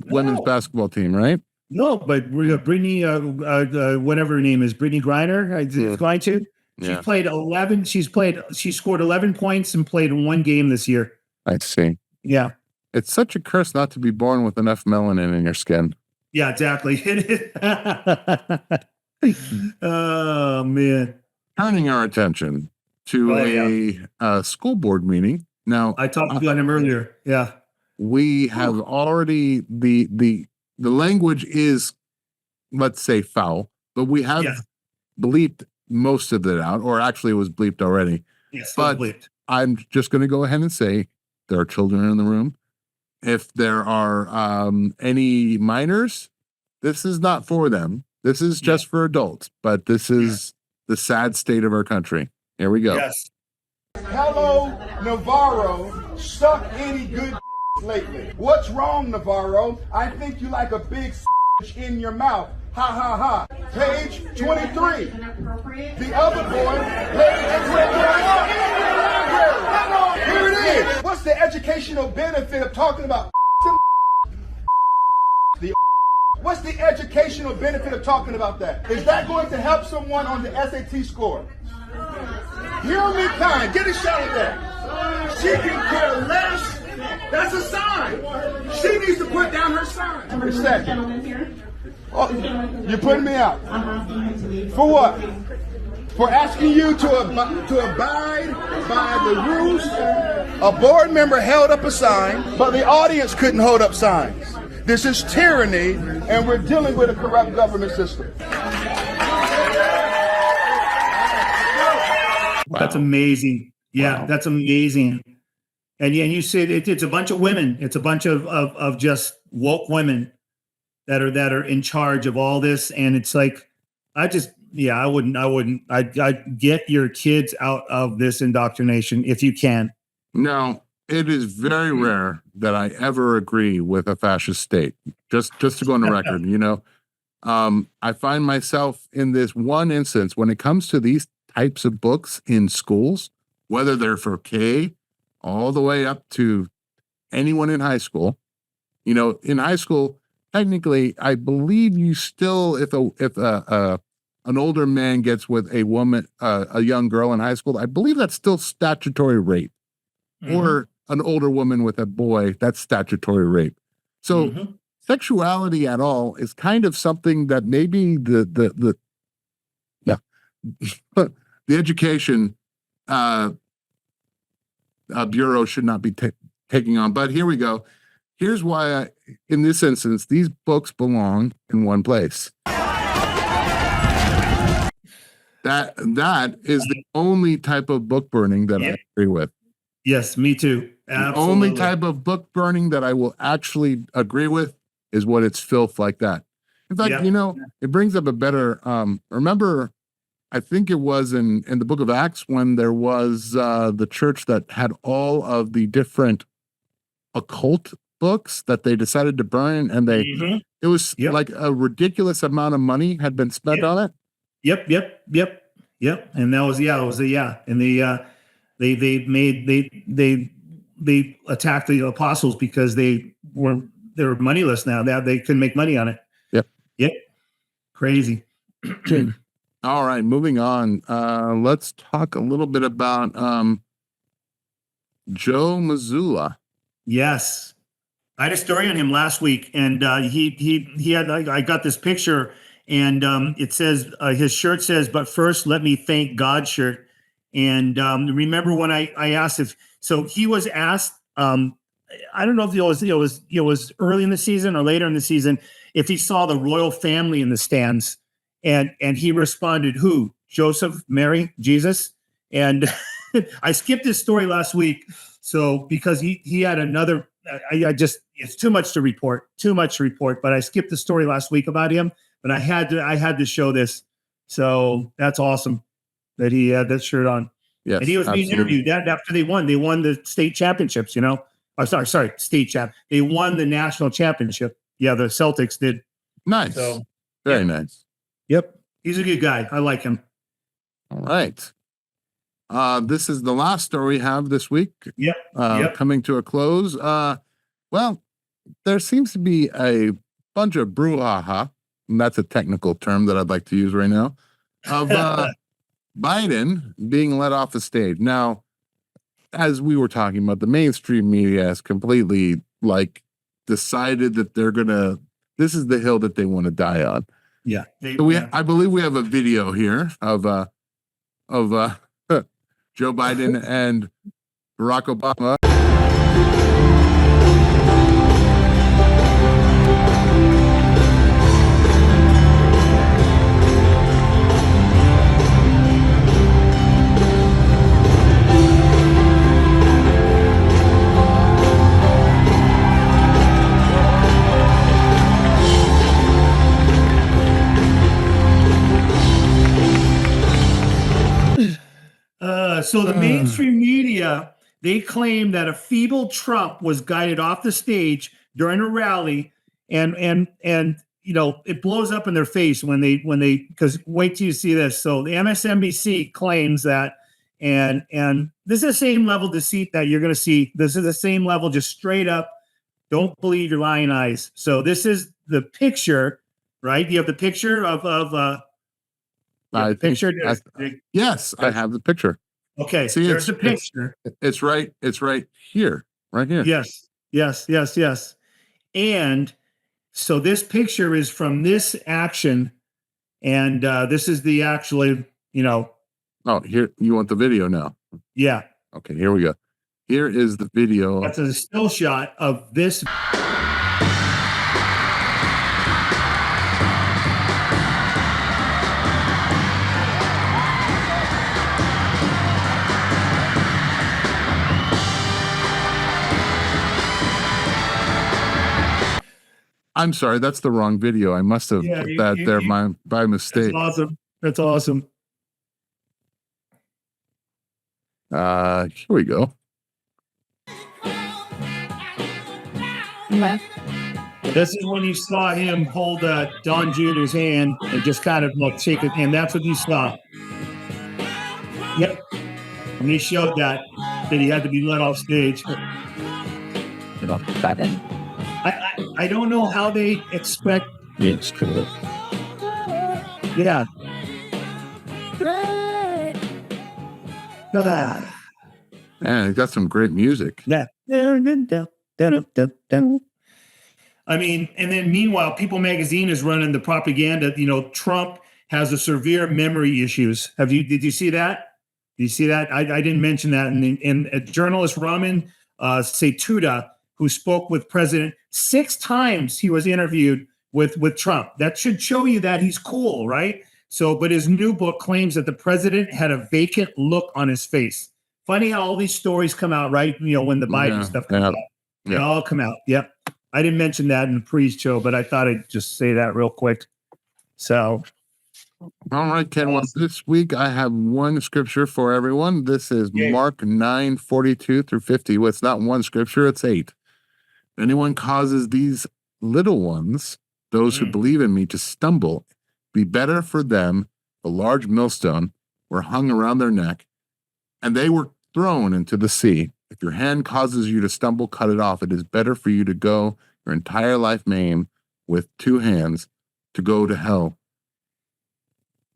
women's basketball team, right? No, but Brittany, whatever her name is, Brittany Griner, is going to. She played 11. She scored 11 points and played in 1 game this year. I see. Yeah. It's such a curse not to be born with enough melanin in your skin. Yeah, exactly. Oh, man. Turning our attention to a school board meeting. Now, I talked about him earlier. Yeah. we have already the language is, let's say, foul, but we have bleeped most of it out, or actually it was bleeped already. Yes, But bleeped. I'm just going to go ahead and say there are children in the room. If there are any minors, this is not for them. This is just for adults, but this is the sad state of our country. Here we go. Yes. Hello, Navarro. Suck any good lately. What's wrong, Navarro? I think you like a big in your mouth. Ha ha ha. Page 23. The other boy, page 21. Here it is. What's the educational benefit of talking about the What's the educational benefit of talking about that? Is that going to help someone on the SAT score? Hear me kind. Get a shot at that. She can care less. That's a sign. She needs to put down her sign. For a second. Oh, you're putting me out. For what? for asking you to abide by the rules. A board member held up a sign, but the audience couldn't hold up signs. This is tyranny, and we're dealing with a corrupt government system. That's amazing. Yeah, Wow. that's amazing. And you said it's a bunch of women. It's a bunch of just woke women that are in charge of all this. And it's like, I wouldn't. I'd get your kids out of this indoctrination if you can. No, it is very rare that I ever agree with a fascist state. Just to go on the record, I find myself in this one instance when it comes to these types of books in schools, whether they're for K all the way up to anyone in high school. In high school, technically, I believe you still, if an older man gets with a woman, a young girl in high school, I believe that's still statutory rape. Or an older woman with a boy, that's statutory rape. So sexuality at all is kind of something that maybe the education bureau should not be taking on. But here we go. Here's why, in this instance, these books belong in one place. That is the only type of book burning that I agree with. Yes, me too. The only type of book burning that I will actually agree with is when it's filth like that. In fact, it brings up a better, remember, I think it was in the book of Acts when there was the church that had all of the different occult books that they decided to burn, and it was like a ridiculous amount of money had been spent on it. Yep. And that was, and they attacked the apostles because they were moneyless now. They couldn't make money on it. Yep. Crazy. All right, moving on. Let's talk a little bit about Joe Mazzulla. Yes. I had a story on him last week, and he had, I got this picture, and it says, his shirt says, "But first, let me thank God" shirt. And remember when I asked so he was asked, I don't know if it was early in the season or later in the season, if he saw the royal family in the stands, and he responded, "Who? Joseph, Mary, Jesus?" And I skipped this story last week, so because he had another. It's too much to report, but I skipped the story last week about him, but I had to show this. So that's awesome that he had that shirt on. Yes, and he was being interviewed after they won the state championships, sorry, state champ. They won the national championship. Yeah. The Celtics did. Nice. So, very nice. Yep. He's a good guy. I like him. All right. This is the last story we have this week. Yep. Coming to a close. Well, there seems to be a bunch of brouhaha, and that's a technical term that I'd like to use right now, of Biden being let off the stage. Now, as we were talking about, the mainstream media has completely decided that this is the hill that they want to die on. Yeah. I believe we have a video here of Joe Biden and Barack Obama. So the mainstream media, they claim that a feeble Trump was guided off the stage during a rally, and it blows up in their face when they because wait till you see this. So the MSNBC claims that, and this is the same level deceit that you're going to see. This is the same level, just straight up. Don't believe your lying eyes. So this is the picture, right? You have the picture of picture. Yes, I have the picture. Okay, see, there's a picture. It's right here. Yes. And so this picture is from this action, and this is the actually, Oh, here, you want the video now? Yeah, Okay, here we go. Here is the video. that's a still shot of this. I'm sorry, that's the wrong video. I must have Yeah, put you- that you- there you- by That's mistake. awesome. That's awesome. Here we go. This is when you saw him hold Don Jr.'s hand and just kind of like shake his hand. That's what you saw. Yep. And he showed that he had to be let off stage. I don't know how they expect. It's cool. Yeah. And it got some great music. Yeah. I mean, and then meanwhile, People Magazine is running the propaganda. You know, Trump has a severe memory issues. Did you see that? Did you see that? I didn't mention that. And a journalist, Raman Setuda, who spoke with President 6 times, he was interviewed with Trump. That should show you that he's cool, right? So, but his new book claims that the president had a vacant look on his face. Funny how all these stories come out, right? You know, when the Biden stuff comes out. They Yeah. all come out. Yep. I didn't mention that in the pre-show, but I thought I'd just say that real quick. So, All right, Ken. Well, this week I have one scripture for everyone. This is Yay. Mark 9:42 through 50. Well, it's not one scripture, it's 8. If anyone causes these little ones, those who believe in me, to stumble, be better for them a large millstone were hung around their neck, and they were thrown into the sea. If your hand causes you to stumble, cut it off. It is better for you to go your entire life maimed with 2 hands to go to hell,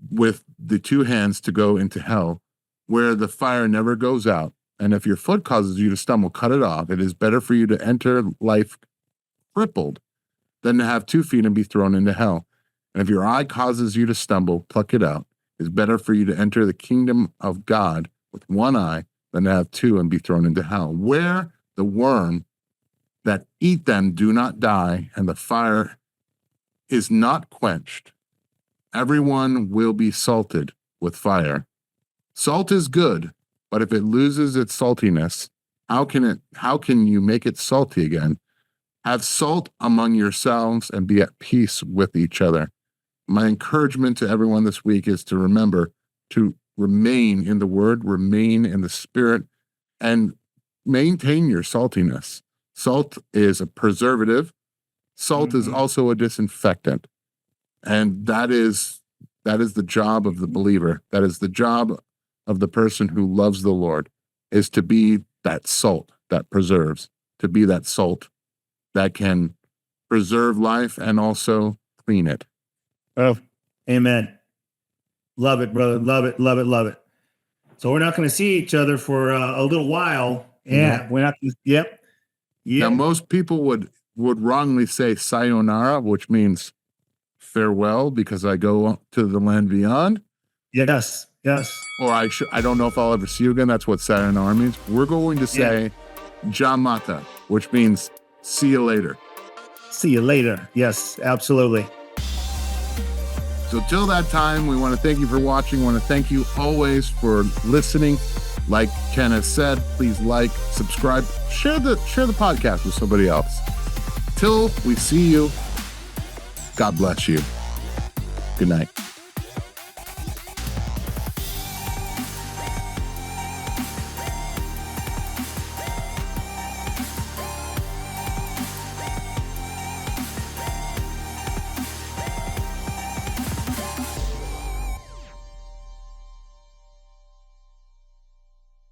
with the 2 hands to go into hell, where the fire never goes out. And if your foot causes you to stumble, cut it off. It is better for you to enter life crippled than to have 2 feet and be thrown into hell. And if your eye causes you to stumble, pluck it out. It is better for you to enter the kingdom of God with 1 eye than to have 2 and be thrown into hell, where the worm that eat them do not die, and the fire is not quenched. Everyone will be salted with fire. Salt is good, but if it loses its saltiness, how can you make it salty again? Have salt among yourselves and be at peace with each other. My encouragement to everyone this week is to remember to remain in the word, remain in the spirit, and maintain your saltiness. Salt is a preservative. Salt is also a disinfectant. And that is the job of the believer. That is the job of the person who loves the Lord, is to be that salt that preserves, to be that salt that can preserve life and also clean it. oh, amen. Love it, brother. Love it. Love it. Love it. So we're not going to see each other for a little while. Yeah, we're not. Yep. Now, Yeah. most people would wrongly say sayonara, which means farewell, because I go to the land beyond. Yes. Yes. Or I don't know if I'll ever see you again. That's what sayonara means. We're going to say jamata, which means see you later. See you later. Yes, absolutely. So till that time, we want to thank you for watching. We want to thank you always for listening. Like Ken has said, please like, subscribe, share the podcast with somebody else. Till we see you, God bless you. Good night.